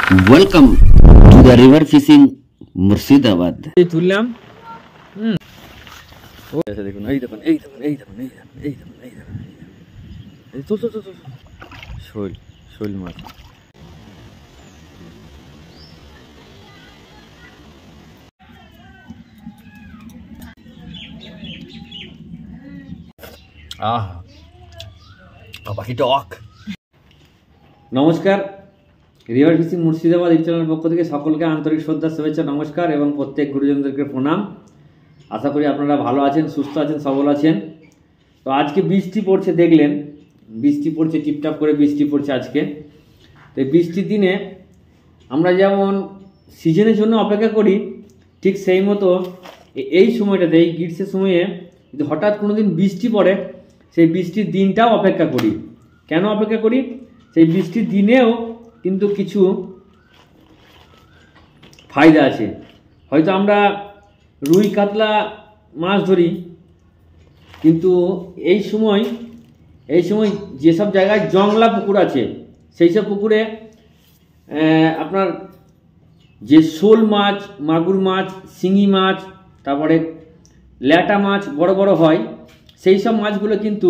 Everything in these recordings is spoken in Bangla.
Welcome to the river fishing Murshidabad. তুললাম দেখুন এই দেখুন এই দেখুন এই দেখুন এই দেখুন এই দেখুন এই দেখুন এই তো শোল শোল মাছ। পাখি টক। নমস্কার, রিভার ফিশিং মুর্শিদাবাদ এই চ্যানেলের পক্ষ থেকে সকলকে আন্তরিক শ্রদ্ধা, শুভেচ্ছা, নমস্কার এবং প্রত্যেক গুরুজনদেরকে প্রণাম। আশা করি আপনারা ভালো আছেন, সুস্থ আছেন, সবল আছেন। তো আজকে বৃষ্টি পড়ছে, দেখলেন বৃষ্টি পড়ছে, টিপটাপ করে বৃষ্টি পড়ছে আজকে। তো এই বৃষ্টির দিনে আমরা যেমন সিজনের জন্য অপেক্ষা করি, ঠিক সেই মতো এই সময়টাতে, এই গ্রীষ্মের সময়ে যদি হঠাৎ কোনো দিন বৃষ্টি পড়ে, সেই বৃষ্টির দিনটাও অপেক্ষা করি। কেন অপেক্ষা করি? সেই বৃষ্টির দিনেও কিন্তু কিছু ফায়দা আছে। হয়তো আমরা রুই কাতলা মাছ ধরি, কিন্তু এই সময় যেসব জায়গায় জংলা পুকুর আছে, সেই সব পুকুরে আপনার যে শোল মাছ, মাগুর মাছ, শিঙি মাছ, তারপরে ল্যাটা মাছ বড় বড় হয়, সেই সব মাছগুলো কিন্তু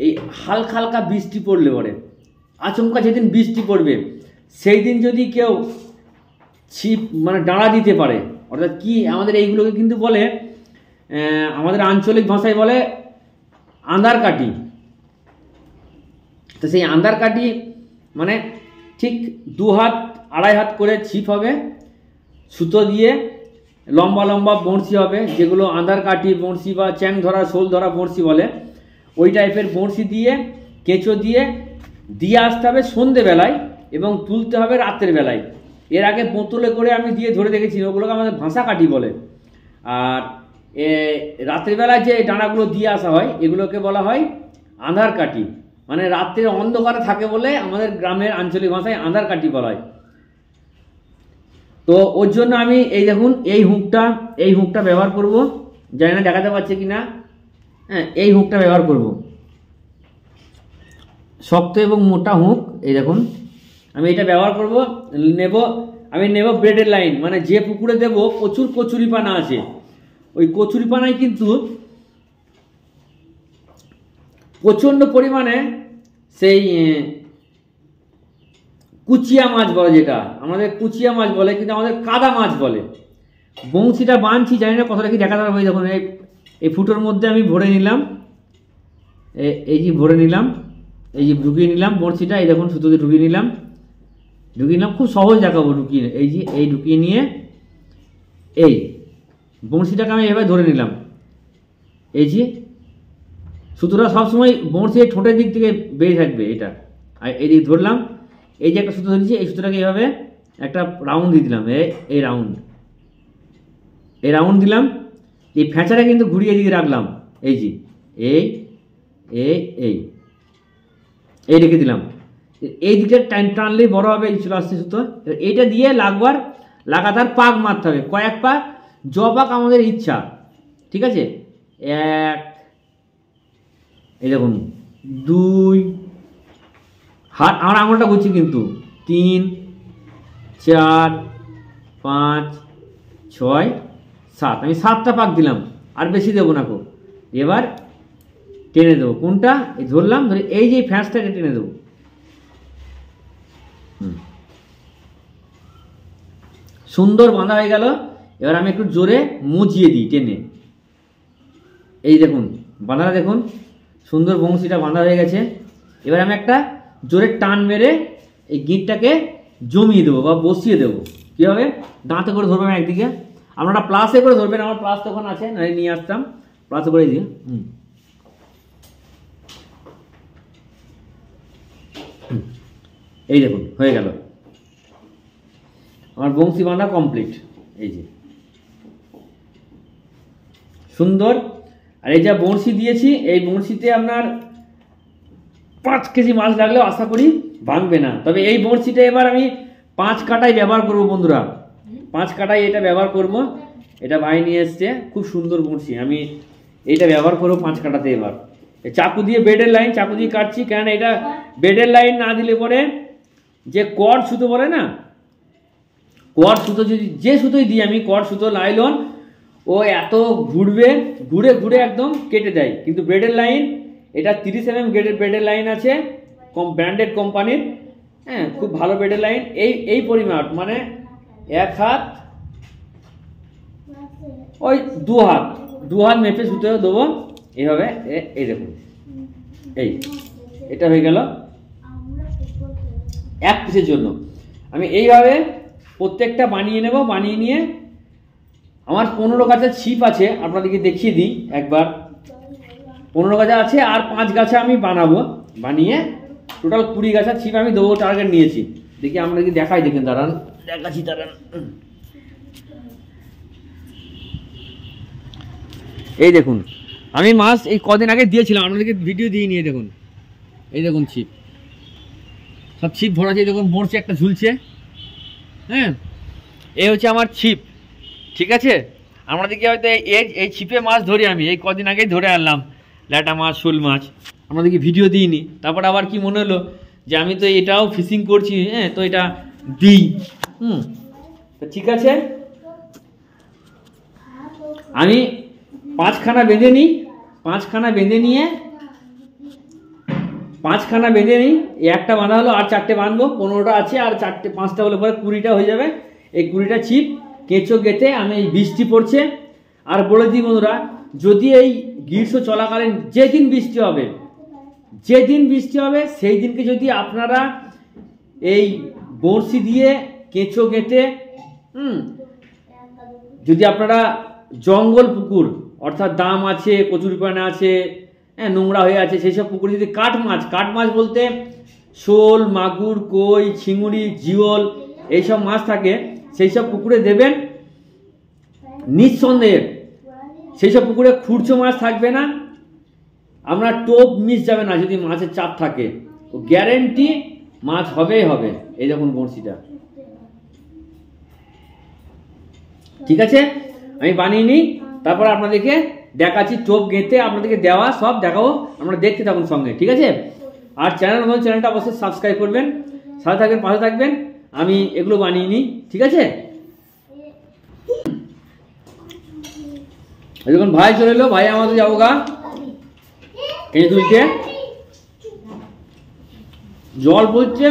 এই হালকা হালকা বৃষ্টি পড়লে পরে, আচমকা যেদিন বৃষ্টি পড়বে সেই দিন যদি কেউ ছিপ মানে ডাঁড়া দিতে পারে, অর্থাৎ কি আমাদের এইগুলোকে কিন্তু বলে, আমাদের আঞ্চলিক ভাষায় বলে আন্ধার কাটি। তো সেই আন্ধার কাটি মানে ঠিক 2 হাত 2.5 হাত করে ছিপ হবে, সুতো দিয়ে লম্বা লম্বা বড়শি হবে, যেগুলো আন্ধার কাটি বড়শি বা চ্যাং ধরা, শোল ধরা বড়শি বলে, ওই টাইপের বড়শি দিয়ে কেঁচো দিয়ে আসতে হবে সন্ধেবেলায় এবং তুলতে হবে রাতের বেলায়। এর আগে বোতলে করে আমি দিয়ে ধরে দেখেছি, ওগুলোকে আমাদের ভাষা কাটি বলে। আর রাতের বেলায় যে ডাঁড়াগুলো দিয়ে আসা হয়, এগুলোকে বলা হয় আঁধার কাটি, মানে রাত্রের অন্ধকারে থাকে বলে আমাদের গ্রামের আঞ্চলিক ভাষায় আঁধার কাটি বলা হয়। তো ওর জন্য আমি এই দেখুন এই হুকটা ব্যবহার করব, জানি না দেখাতে পারছে কি না। হ্যাঁ, এই হুকটা ব্যবহার করব, শক্ত এবং মোটা হুক। এই দেখুন আমি এটা ব্যবহার করব। আমি নেব ব্রেডের লাইন, মানে যে পুকুরে দেব প্রচুর কচুরিপানা আছে, ওই কচুরিপানায় কিন্তু প্রচণ্ড পরিমাণে সেই কুচিয়া মাছ বলে, যেটা আমাদের কুচিয়া মাছ বলে, কিন্তু আমাদের কাদা মাছ বলে। বংশীটা বাঁধছি, জানি না কতটা কি দেখাতে পারবো। এই দেখুন এই ফুটোর মধ্যে আমি ভরে নিলাম, এই যে ভরে নিলাম, এই যে ঢুকিয়ে নিলাম বড়শিটা, এই দেখুন সুতো দিয়ে ঢুকিয়ে নিলাম। খুব সহজ দেখাবো। এই ঢুকিয়ে নিয়ে এই বড়শিটাকে আমি এভাবে ধরে নিলাম। এই যে সুতোটা সবসময় বড়শির ঠোঁটের দিক থেকে বেরিয়ে থাকবে, এটা। আর এই দিক ধরলাম, এই যে একটা সুতো ধরেছি, এই সুতোটাকে এইভাবে একটা রাউন্ড দিয়ে দিলাম, এই রাউন্ড দিলাম। এই ফ্যাঁচাটা কিন্তু ঘুরিয়ে দিকে রাখলাম, এই যে এই রেখে দিলাম। এই দিকটা টানলেই বড় হবে, এই চলে আসছে সুতো। এইটা দিয়ে লাগাতার পাক মারতে হবে, কয়েক পাক, পাক আমাদের ইচ্ছা, ঠিক আছে। 1, এই দেখুন 2 হাত, আমার আঙুলটা করছি কিন্তু, 3, 4, 5, 6, 7, আমি 7টা পাক দিলাম, আর বেশি দেবো না। এবার টেনে দেবো। কোনটা? এই ধরলাম, ধরে এই যে ফ্যাঁসটাকে টেনে দেবো। সুন্দর বাঁধা হয়ে গেল। এবার আমি একটু জোরে মুচিয়ে দিই টেনে। এই দেখুন বাঁধাটা, দেখুন সুন্দর বংশীটা বাঁধা হয়ে গেছে। এবার আমি একটা জোরে টান মেরে এই গিঁটটাকে জমিয়ে দেবো বা বসিয়ে দেবো। কীভাবে? দাঁতে করে ধরবেন একদিকে, আপনারা প্লাসে করে ধরবেন। আমার প্লাস তখন আছে, নিয়ে আসতাম, প্লাসে করে দিয়ে এই দেখুন হয়ে গেল আমার বংশী বাঁধা কমপ্লিট। এই যে সুন্দর। আর এই যা বড়শি দিয়েছি, এই বড়শিতে আপনার 5 কেজি মাছ লাগলেও আশা করি ভাঙবে না। তবে এই বড়শিটা এবার আমি 5 কাটাই ব্যবহার করব বন্ধুরা, 5 কাটাই এটা ব্যবহার করব। এটা ভাই নিয়ে এসছে, খুব সুন্দর বড়শি, আমি এইটা ব্যবহার করবো 5 কাটাতে। এবার চাকু দিয়ে বেডের লাইন চাকু দিয়ে কাটছি, কেন এটা বেডের লাইন না দিলে পরে যে কর সুতো বলে না, কর সুতো যদি যে সুতোই দিই আমি, কর সুতো লাইলন, ও এত ঘুরবে, ঘুরে ঘুরে একদম কেটে দেয়। কিন্তু ব্রেডের লাইন, এটা 30 mm ব্রেডের লাইন আছে, ব্র্যান্ডেড কোম্পানির, হ্যাঁ খুব ভালো ব্রেডের লাইন। এই পরিমাপ মানে 1 হাত, ওই 2 হাত মেপে সুতো দেবো এইভাবে। এই দেখুন, এটা হয়ে গেল 1 পিসের জন্য। আমি এইভাবে প্রত্যেকটা বানিয়ে নেব। বানিয়ে নিয়ে আমার 15 গাছের ছিপ আছে, আপনাদেরকে দেখিয়ে দিই একবার। 15 গাছা আছে, আর 5 গাছা আমি বানাবো। বানিয়ে টোটাল 20 গাছার ছিপ আমি দেবো টার্গেট নিয়েছি। দেখি আপনাদেরকে দেখাই, দেখেন দাঁড়ান, দেখাচ্ছি দাঁড়ান। এই দেখুন, আমি মাছ এই কদিন আগে দিয়েছিলাম, আপনাদেরকে ভিডিও দিয়ে নিয়ে দেখুন। এই দেখুন ছিপ, সব ছিপ ভরা আছে, দেখুন বড়ছে একটা ঝুলছে। হ্যাঁ, এই হচ্ছে আমার ছিপ, ঠিক আছে। আপনাদেরকে হয়তো এই ছিপে মাছ ধরি আমি, এই কদিন আগেই ধরে আনলাম ল্যাটা মাছ, শোল মাছ, আপনাদেরকে ভিডিও দিইনি। তারপর আবার কি মনে হলো যে আমি তো এটাও ফিশিং করছি, হ্যাঁ তো এটা দিই। তো ঠিক আছে, আমি 5খানা বেঁধে নিই। 5খানা বেঁধে নিয়ে 5খানা বেঁধে নিই, একটা বাঁধা হলো, আর 4টে বাঁধবো। 15টা আছে, আর 5টা হলে পরে 20টা হয়ে যাবে। এই 20টা ছিপ কেঁচো গেঁথে আমি, এই বৃষ্টি পড়ছে, আর বলে দিই বন্ধুরা, যদি এই গ্রীষ্ম চলাকালীন যেদিন বৃষ্টি হবে সেই দিনকে যদি আপনারা এই বড়শি দিয়ে কেঁচো গেঁথে, যদি আপনারা জঙ্গল পুকুর, অর্থাৎ দাম আছে, কচুরিপানা আছে, হ্যাঁ নোংরা হয়ে আছে, সেই সব পুকুরে যদি কাঠ মাছ বলতে শোল, মাগুর, কই, চিংড়ি, জিওল এইসব মাছ থাকে, সেই সব পুকুরে দেবেন। নিঃসন্দেহে সেই সব পুকুরে খুরচো মাছ থাকবে না, আপনার টোপ মিস যাবে না। যদি মাছের চাপ থাকে, গ্যারেন্টি মাছ হবেই হবে। এই দেখুন বড়শিটা, ঠিক আছে। আমি বানিয়ে নিই, তারপর আপনাদেরকে দেখাচ্ছি টোপ গেঁথে, আপনাদেরকে দেওয়া সব দেখাবো, আপনারা দেখতে থাকুন সঙ্গে, ঠিক আছে। আর চ্যানেলটা অবশ্যই সাবস্ক্রাইব করবেন, সাথে থাকবেন, পাশে থাকবেন। আমি এগুলো বানিয়ে নিই, ঠিক আছে। দেখুন ভাই চলে এলো, ভাই আমাদের যাবো গা কেঁচো তুলতে। জল পড়ছে,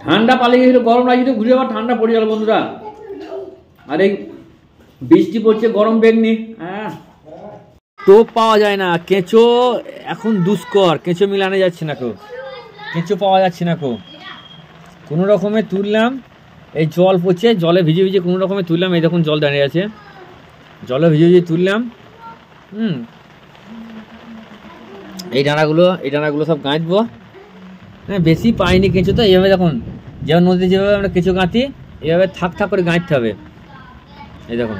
ঠান্ডা পালিয়ে গেছিল, গরম লাগছিল, ঘুরে আবার ঠান্ডা পড়ে গেল বন্ধুরা। আর এই বৃষ্টি পড়ছে, গরম বেগনি, টোপ পাওয়া যায় না। কেঁচো এখন দুষ্কর, কেঁচো মিলানো যাচ্ছে না, কেঁচো পাওয়া যাচ্ছে না। কোনো রকমে তুললাম, এই জল পড়ছে, জলে ভিজে ভিজে কোনো রকমে তুললাম। এই দেখুন জল দাঁড়িয়ে আছে, জলে ভিজে ভিজে তুললাম। এই ডাঁড়াগুলো সব গাঁথবো। হ্যাঁ, বেশি পাইনি কেঁচো, তো এইভাবে দেখুন, যেমন নদীতে যেভাবে আমরা কেঁচো গাঁথি, এইভাবে থাক করে গাঁথতে হবে। এই দেখুন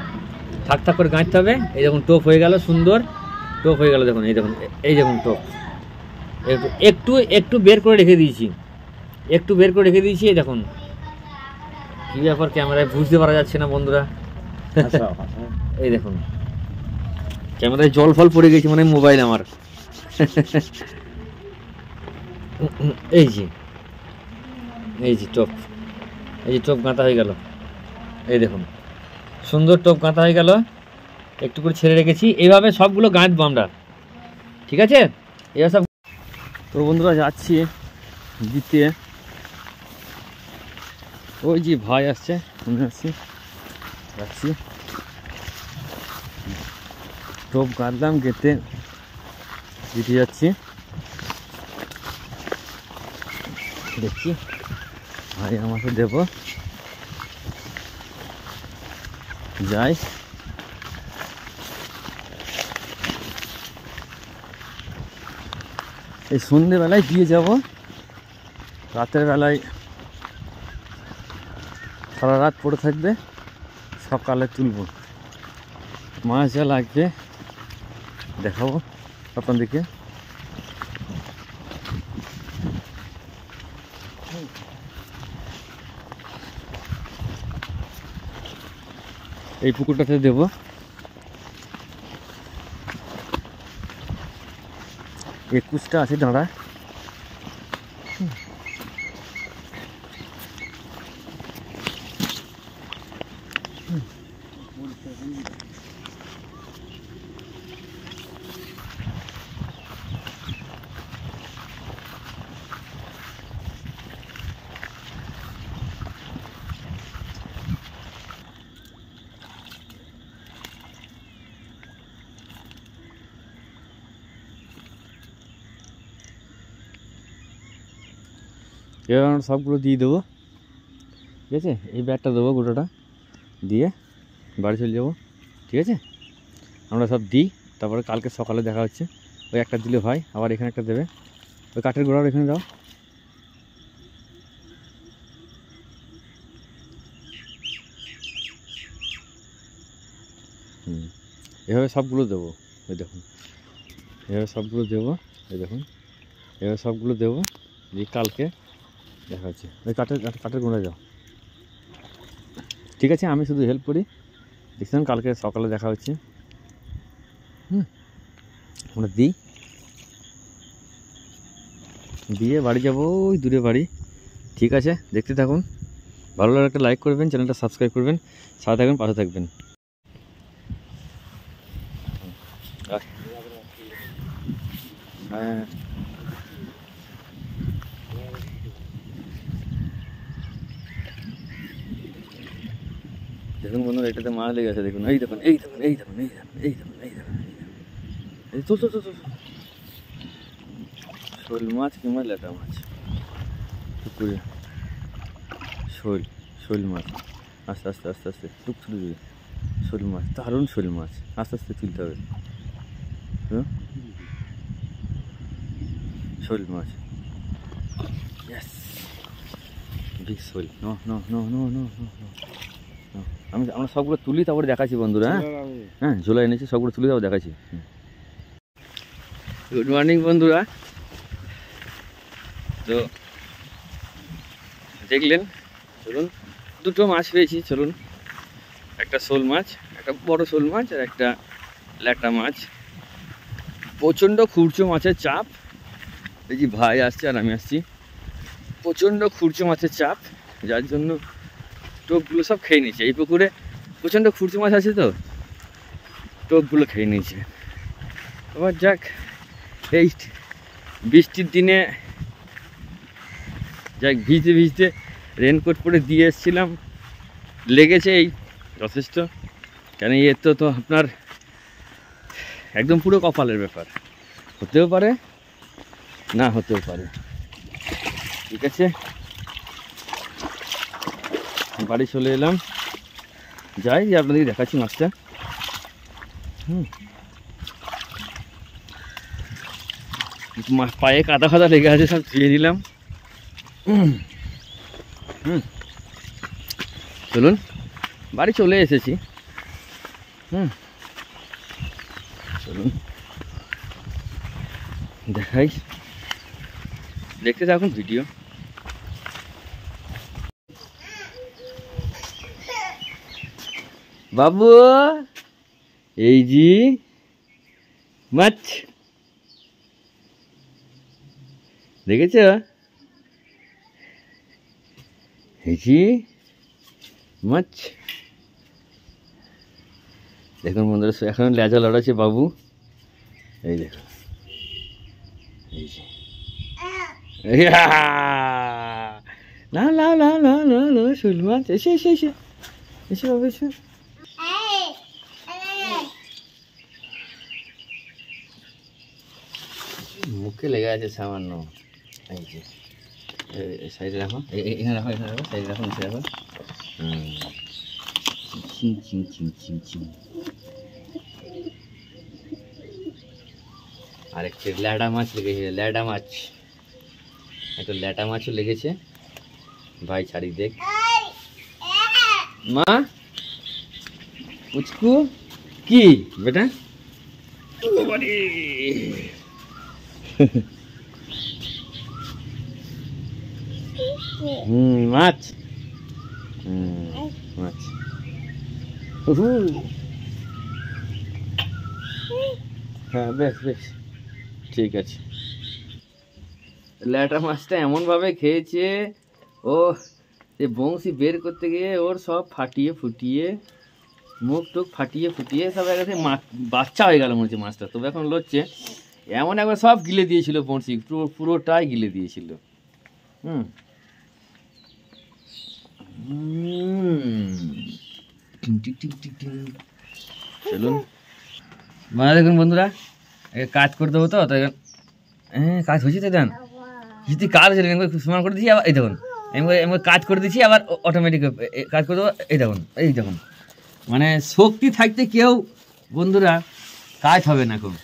থাক করে গাঁথতে হবে। এই দেখুন টোপ হয়ে গেল, সুন্দর টোপ হয়ে গেল। দেখুন এই দেখুন টোপ একটু বের করে রেখে দিয়েছি, এই দেখুন কি ব্যাপার, ক্যামেরায় বুঝতে পারা যাচ্ছে না বন্ধুরা। এই দেখুন ক্যামেরায় জল ফল পড়ে গেছে, মানে মোবাইল আমার। এই যে টোপ গাঁথা হয়ে গেল। এই দেখুন সুন্দর টোপ গাঁথা হয়ে গেল, একটু করে ছেড়ে রেখেছি। এইভাবে সবগুলো গাঁথবো আমরা, ঠিক আছে। এবার সব তো বন্ধুরা যাচ্ছি দিতে, ওই যে ভাই আসছে, যাচ্ছি। টোপ গাঁথলাম, গেঁথে দিতে যাচ্ছি। দেখছি ভাই আমাকে দেব, যাই। এই সন্ধ্যেবেলায় দিয়ে যাব, রাতের বেলায় সারা রাত পড়ে থাকবে, সকালে তুলব। মাছ যা লাগবে দেখাবো আপনাদেরকে। এই পুকুরটাতে দেব। একুশটা আছে দাঁড়া। এবার আমরা সবগুলো দিয়ে দেবো, ঠিক আছে। এই ব্যাগটা দেবো গোটাটা, দিয়ে বাড়ি চলে যাবো, ঠিক আছে। আমরা সব দিই, তারপরে কালকে সকালে দেখা হচ্ছে। ওই একটা দিলে হয়, আবার এখানে একটা দেবে, ওই কাঠের গোড়ার এখানে দাও। এভাবে সবগুলো দেবো, ওই দেখুন এভাবে সবগুলো দেবো, এই দেখুন এভাবে সবগুলো দেবো, দিয়ে কালকে দেখা হচ্ছে। ওই কাঠের গোড়ায় যাও, ঠিক আছে। আমি শুধু হেল্প করি, দেখছিলাম কালকে সকালে দেখা হচ্ছে। আমরা দিই, দিয়ে বাড়ি যাবো, ওই দূরে বাড়ি, ঠিক আছে। দেখতে থাকুন, ভালো লাগলে একটা লাইক করবেন, চ্যানেলটা সাবস্ক্রাইব করবেন, সাথে থাকবেন, পাশে থাকবেন। হ্যাঁ দেখুন বন্ধুরা, এটাতে মাছ লেগে আছে, দেখুন এই দেখুন এই দেখুন এই দেখুন এই দেখুন এই দেখুন এই দেখুন এই তো শোল মাছ কিংবা ল্যাটা মাছ পুকুরে, শোল মাছ, আস্তে আস্তে আস্তে আস্তে টুক তুলে দেবে। শোল মাছ, দারুণ শোল মাছ, আস্তে আস্তে তুলতে হবে। শোল মাছ, বিগ শোল। আমরা সবগুলো তুলি, তারপরে দেখাচ্ছি বন্ধুরা। হ্যাঁ ঝোলা এনেছি, সবগুলো তুলি তারপর দেখাচ্ছি। গুড মর্নিং বন্ধুরা। তো দেখলেন, চলুন দুটো মাছ পেয়েছি, চলুন। একটা শোল মাছ, একটা বড় শোল মাছ, আর একটা ল্যাটা মাছ। প্রচণ্ড খুরচো মাছের চাপ, এই যে ভাই আসছে আর আমি আসছি, প্রচণ্ড খুরচো মাছের চাপ, যার জন্য টোপগুলো সব খেয়ে নিয়েছে। এই পুকুরে প্রচণ্ড খুরচো মাছ আছে, তো টোপগুলো খেয়ে নিয়েছে। আবার যাক, এই বৃষ্টির দিনে যাক ভিজতে ভিজতে রেনকোট পরে দিয়ে এসেছিলাম, লেগেছে এই যথেষ্ট। কেন এর তো আপনার একদম পুরো কপালের ব্যাপার, হতেও পারে না হতেও পারে, ঠিক আছে। বাড়ি চলে এলাম, যাই আপনাদেরকে দেখাচ্ছি মাছটা। পায়ে কাদা ফাদা লেগে আছে, সব ধুয়ে দিলাম। চলুন বাড়ি চলে এসেছি। চলুন দেখাই, দেখতে থাকুন ভিডিও। বাবু এই জি মাছ দেখেছ, এই জি মাছ। দেখুন বন্ধুরা, এখন লেজা লড়াচ্ছে বাবু, এই দেখুন এই যে না না না না না না শোল মাছ, এসে এসে এসে এসে বাবু এসে। মুখে লেগে আছে সামান্য, এই যে সাইডে রাখো, এখানে রাখো, এখানে রাখো, সাইডে রাখো, নিচে রাখো। চিং চিং চিং চিং চিং। আর একটু ল্যাটা মাছ লেগেছে, ল্যাটা মাছ, একটা ল্যাটা মাছও লেগেছে। ভাই ছাড়ি দেখ মা, পুচকু কি বেটা, মাছ, মাছ, হ্যাঁ বেশ বেশ ঠিক আছে। ল্যাটা মাছটা এমনভাবে খেয়েছে, ও সে বংশী বের করতে গিয়ে ওর সব ফাটিয়ে ফুটিয়ে, মুখ টুক ফাটিয়ে ফুটিয়ে সব একসাথে বাচ্চা হয়ে গেল মনে হচ্ছে মাছটা। তবে এখন লড়ছে, এমন একবার সব গিলে দিয়েছিল বংশী, পুরোটাই গিলে দিয়েছিল। চলুন মানে দেখুন বন্ধুরা, কাজ করে দেবো, তো হ্যাঁ কাজ হয়েছে তো দেন, যদি কাজ হচ্ছে সমান করে দিচ্ছি, আবার এই দেখুন আমি কাজ করে দিচ্ছি, আবার অটোমেটিক কাজ করে দেবো। এই দেখুন মানে শক্তি থাকতে কেউ বন্ধুরা কাজ হবে না খুব।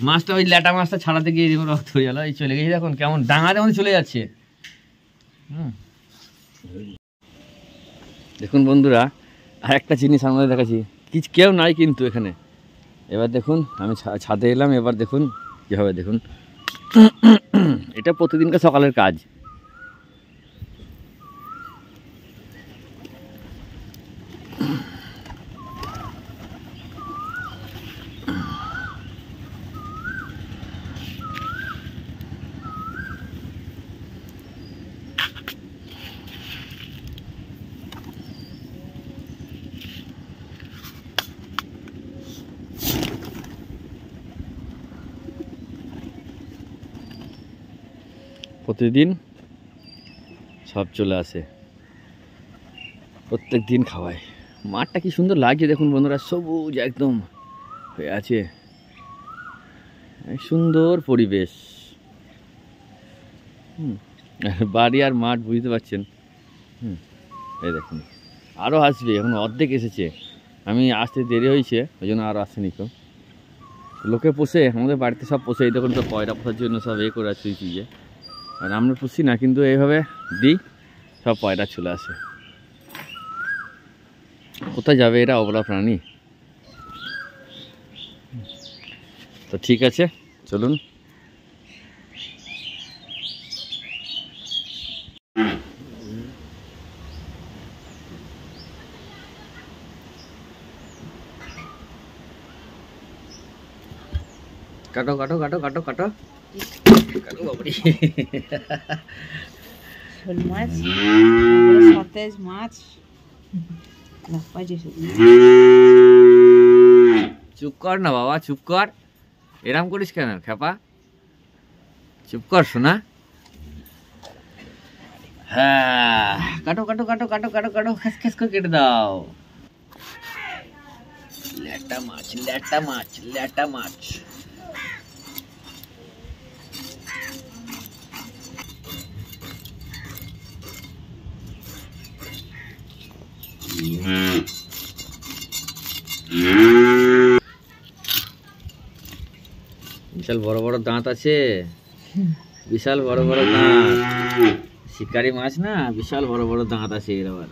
মাছটা ওই ল্যাটা মাছটা ছাড়াতে গিয়ে রক্ত হয়ে গেল, এই চলে গেছে দেখুন কেমন ডাঙাতে মধ্যে চলে যাচ্ছে। দেখুন বন্ধুরা আর একটা জিনিস আমাদের দেখাচ্ছি, কেউ নাই কিন্তু এখানে। এবার দেখুন আমি ছাদে এলাম, এবার দেখুন কী হবে দেখুন। এটা প্রতিদিনকার সকালের কাজ। প্রতিদিন সব চলে আসে, প্রত্যেক দিন খাওয়ায়। মাঠটা কি সুন্দর লাগছে দেখুন বন্ধুরা, সবুজ একদম হয়ে আছে, সুন্দর পরিবেশ। বাড়ি আর মাঠ বুঝতে পারছেন। এই দেখুন আরও আসবে, এখন অর্ধেক এসেছে, আমি আসতে দেরি হয়েছে ওই জন্য আরও আসেনি কেউ। লোকে পোষে আমাদের বাড়িতে, সব পোষে। এই দেখুন সব পয়রা পোষার জন্য সব করে আছে চুইয়ে, আর আমরা পুষি না, কিন্তু এইভাবে দিই সব পয়রা চলে আসে। কোথায় যাবে এরা অবলা প্রাণী? তো ঠিক আছে চলুন। কাটো কাটো কাটো কাটো কাটো কাটো বাবরি। শোল মাছ, সতেজ মাছ। চুপ কর না বাবা, চুপ কর, এরম করিস কেন খেপা, চুপ কর শোনা। হ্যাঁ কাটো কাটো কাটো কাটো কাটো কাটো, খেস খেস করে কেটে দাও। ল্যাটা মাছ ল্যাটা মাছ ল্যাটা মাছ। বিশাল বড় বড় দাঁত আছে, বিশাল বড় বড় দাঁত। শিকারি মাছ না, বিশাল বড় বড় দাঁত আছে এর আবার।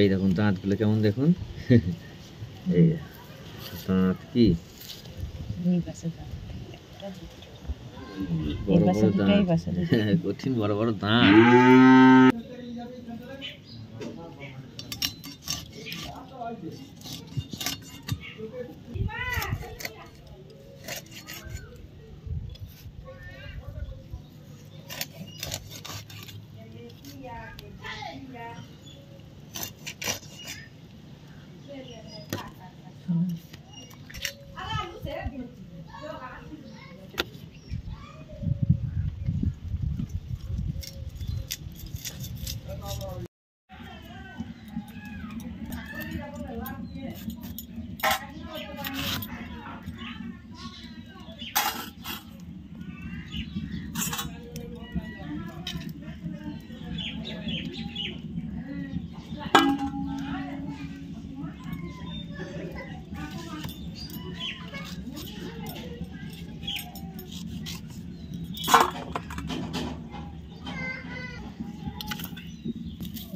এই দেখুন দাঁতগুলো কেমন দেখুন। এই দাঁত কি বড় বড় দাঁত, কঠিন বড় বড় দাঁত।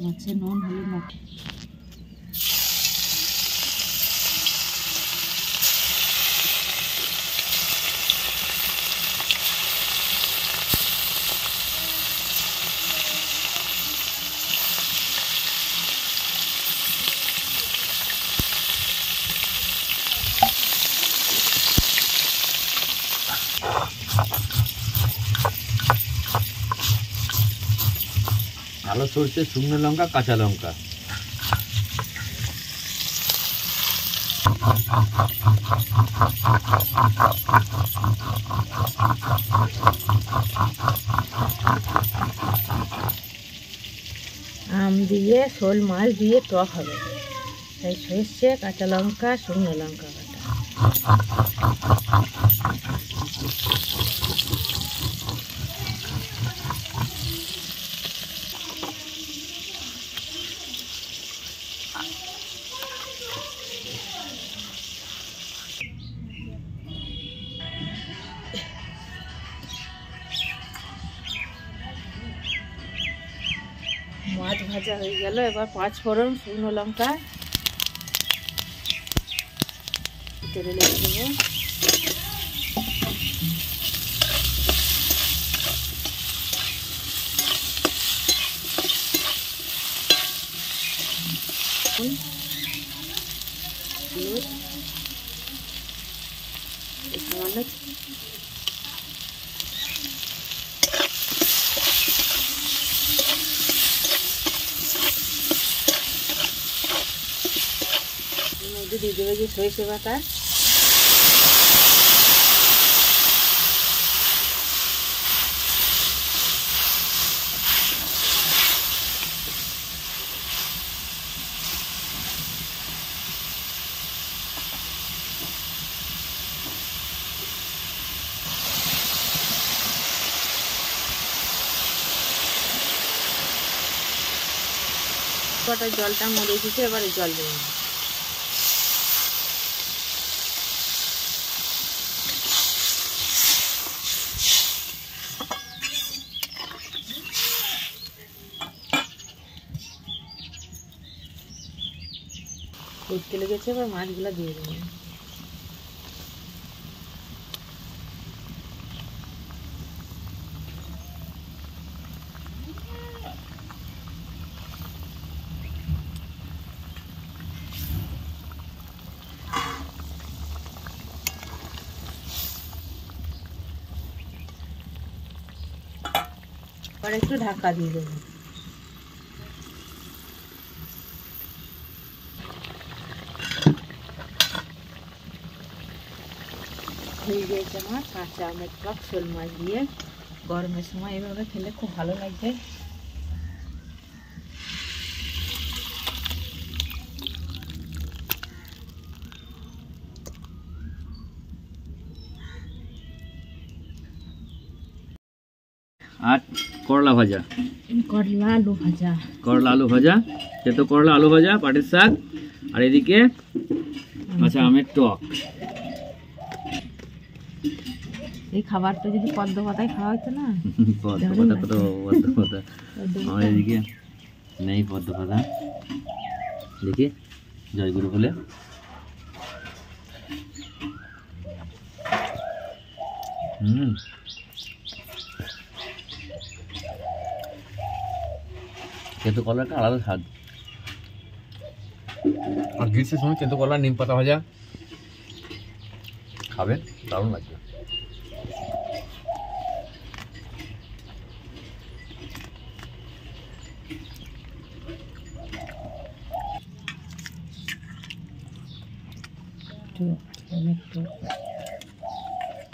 মাছের নুন হলুদ মাখ। ভালো সরষে, শুকনো লঙ্কা, কাঁচা লঙ্কা। আম দিয়ে শোল মাছ দিয়ে টক হবে, তাই সরষে, কাঁচা লঙ্কা, শুকনো লঙ্কা কাটা। মাছ ভাজা হয়ে গেল। এবার 5 ফোড়ন, শুকনো লঙ্কা তেলে লেগে দেবো। সামান্য মধ্যে দিয়ে দেবে যে সরিষে বাটা, কটার জলটা মরে এসেছে। এবারে জল দেবো। উঠতে লেগেছে, এবার মাছগুলো দিয়ে দেবো। আর একটু ঢাকা দিয়ে দেবো। হয়ে গিয়েছে আমার কাঁচা আমের টক শোল মাছ দিয়ে। গরমের সময় এভাবে খেলে খুব ভালো লাগবে। আর করলা ভাজা, করলা আলু ভাজা, করলা আলু ভাজা, সে তো করলা আলু ভাজা, পাটের শাক, আর এদিকে আচ্ছা আমের টক। এই খাবারটা যদি পদ্ম পাতায় খাওয়া হতো না। পদ্ম পাতা কত, পদ্ম পাতা আমার এদিকে নেই। পদ্ম পাতা দেখি জয়গুরু বলে। তেঁতুল কলাটা আলাদা স্বাদ। আর গ্রীষ্মের সময় তেঁতুল কলা, নিম পাতা ভাজা খাবেন, দারুণ লাগবে।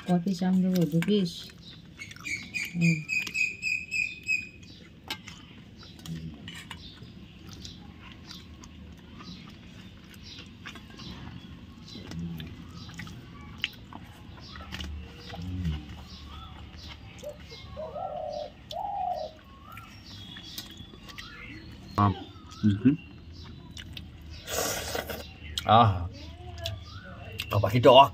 ক পিস আম দেবো? 2 পিস। বাকি টক।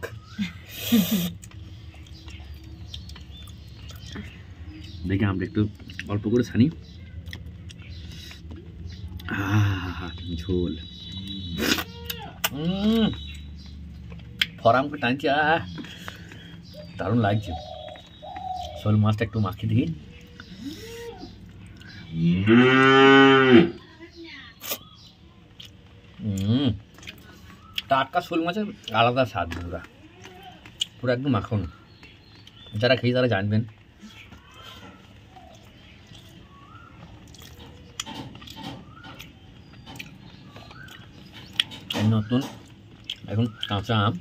দেখি আমরা একটু অল্প করে ছানি। ঝোল ফরাম করে টানছি, দারুণ লাগছে। শোল মাছটা একটু মাখিয়ে দেখি। টাটকা শোল মাছের আলাদা স্বাদ, পুরা পুরো একদম মাখন। যারা খেয়ে তারা জানবেন। নতুন এখন কাঁচা আম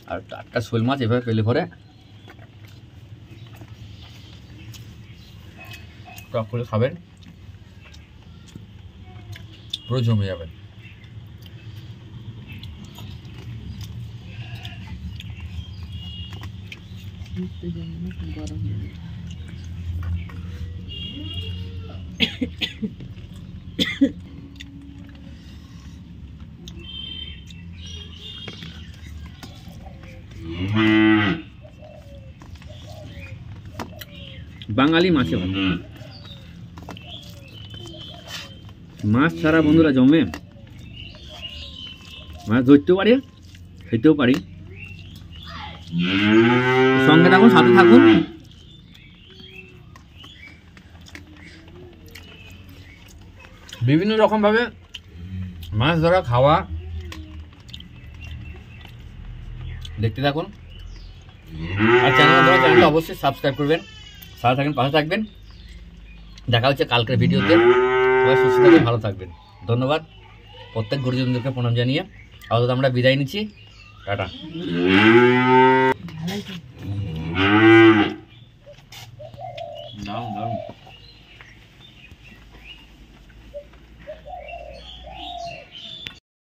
আর টাটকা শোল মাছ এভাবে পেলে পরে টক করে খাবেন, পুরো জমে যাবেন। গরম বাঙালি মাছে ভাত। মাছ ছাড়া বন্ধুরা জমে, মাছ ধরতেও পারি খেতেও পারি। সঙ্গে থাকুন, সাথে থাকুন। বিভিন্ন রকমভাবে মাছ ধরা, খাওয়া দেখতে থাকুন। আর চ্যানেলটা অবশ্যই সাবস্ক্রাইব করবেন, সাথে থাকবেন, পাশে থাকবেন। দেখা হচ্ছে কালকের ভিডিওতে। সবাই সুস্থ থাকবেন, ভালো থাকবেন। ধন্যবাদ প্রত্যেক গুরুজনদেরকে প্রণাম জানিয়ে আপাতত আমরা বিদায় নিচ্ছি। টাটা।